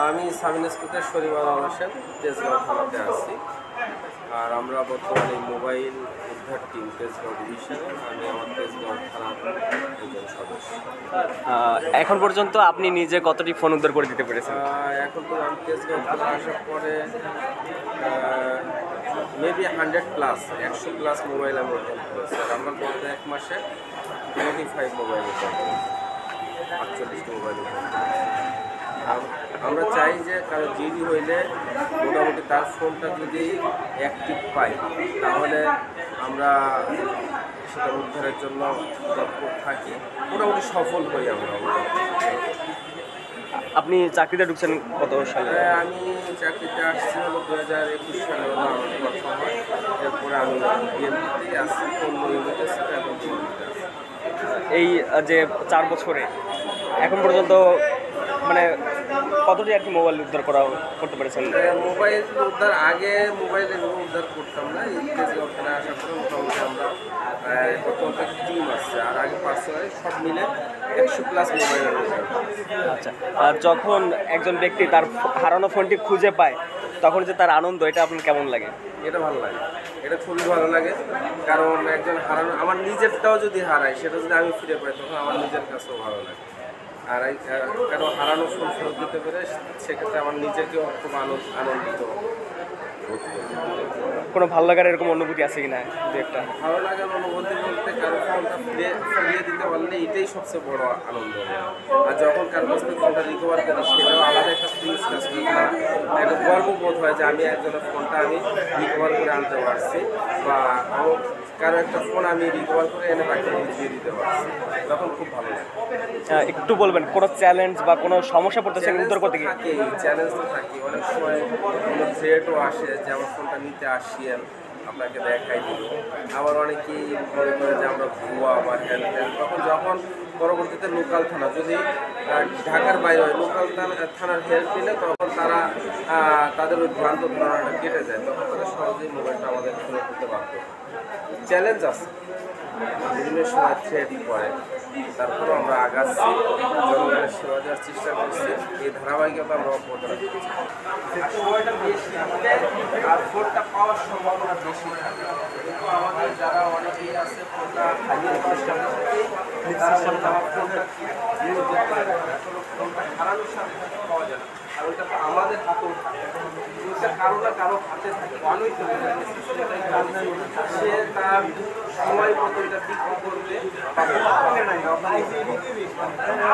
আমি sub inspector Shariful Hossain, Tejgaon থানাতে আছি। আর আমরা বর্তমানে মোবাইল উদ্ধার টিম তেজগাঁও ডিভিশনে, আমি আমার তেজগাঁও থানার একজন সদস্য। এখন পর্যন্ত আপনি নিজে কতটি ফোন উদ্ধার করে দিতে পেরেছেন? এখন তো আমি তেজগাঁও থানা আসার পরে মেবি 100+ মোবাইল আমি উদ্ধার করেছি। আর আমরা গত 1 মাসে 25 মোবাইল উদ্ধার করেছি, 48টি মোবাইল উদ্ধার করেছি। আমরা চাই যে কারো জিডি হইলে মোটামুটি তার ফোনটা যদি অ্যাক্টিভ পাই, তাহলে আমরা সেটা উদ্ধারের জন্য তৎপর থাকি, মোটামুটি সফল হই আমরা। আপনি চাকরিতে ঢুকছেন কত সালে? আমি চাকরিতে আসছি হলো 2021 সালে হলো আমার প্রথম হয়। এরপরে আমি বিএমপিতেই আসছি, অন্য ইউনিটে ছিল, এখন বিএমপিতে আসছি। এই যে 4 বছরে এখন পর্যন্ত মানে কতটি আর কি মোবাইল উদ্ধার করতে পেরেছেন? মোবাইল উদ্ধার আগে মোবাইল উদ্ধার করতাম না, এই তেজগাঁও থানায় আসার পরে মোটামুটি আমরা বর্তমানে টিম আসছে, আর আগে পার্সোনালি সব মিলে 100+ মোবাইল। আচ্ছা, আর যখন একজন ব্যক্তি তার হারানো ফোনটি খুঁজে পায় তখন যে তার আনন্দ, এটা আপনার কেমন লাগে? এটা ভালো লাগে, এটা খুবই ভালো লাগে। কারণ একজন হারানো, আমার নিজেরটাও যদি হারায়, সেটা যদি আমি ফিরে পাই, তখন আমার নিজের কাছেও ভালো লাগে। আর কারণ হারানো ফোন ফেরত দিতে পারে, সেক্ষেত্রে আমার নিজেকেও খুব আনন্দিত বোধ করি। কোনো ভালো লাগার এরকম অনুভূতি আছে কিনা দু একটা? ভালো লাগার অনুভূতি বলতে, কারো ফোনটা ফিরিয়ে দিতে পারলে এটাই সবচেয়ে বড় আনন্দ। আর যখন কারো কাছ থেকে ফোনটা রিকভার করি, সেটাও আলাদা একটা ফিলিংস কাজ করে, একটা গর্ববোধ হয় যে আমি একজনের ফোনটা আমি রিকভার করে আনতে পারছি, বা কারো একটা ফোন আমি রিকভার করে এনে তাকে দিয়ে দিতে পারছি, তখন খুব ভালো লাগে। একটু বলবেন কোনো চ্যালেঞ্জ বা কোনো সমস্যা পড়তেছে উত্তর করতে গিয়ে? চ্যালেঞ্জ তো থাকে, অনেক সময় কোনো থ্রেটও আসে যে আমার ফোনটা নিতে আসিয়েন, আপনাকে দেখাই দিব। আবার অনেকেই মনে করে যে আমরা ভুয়া বা হ্যান ত্যান। যখন পরবর্তীতে লোকাল থানা, যদি ঢাকার বাইরে হয়, লোকাল থানার হেল্প নিলে তখন তারা তাদের ওই ভ্রান্ত ধারণাটা কেটে যায়, তখন তারা সহজেই মোবাইলটা আমাদের ফেরত দিতে বাধ্য। চ্যালেঞ্জ আছে, বিভিন্ন সময় থ্রেট করে, তারপরেও আমরা আগাচ্ছি, জনগণের সেবা দেওয়ার চেষ্টা করছি। এই ধারাবাহিকতা আমরা অব্যাহত রাখছি। সময়টা বেশি আর ফোনটা পাওয়ার সম্ভাবনা বেশি থাকে, কিন্তু আমাদের যারা অনেকেই আছে ফোনটা হারিয়ে ফোনটা হারানোর সাথে সাথে পাওয়া যায় না, আর ওইটা তো আমাদের হাতেও থাকে, ওইটা কারো না কারো হাতে থাকে। মানুষ তো সে তার সময় মতো এটা বিক্রি করবে বা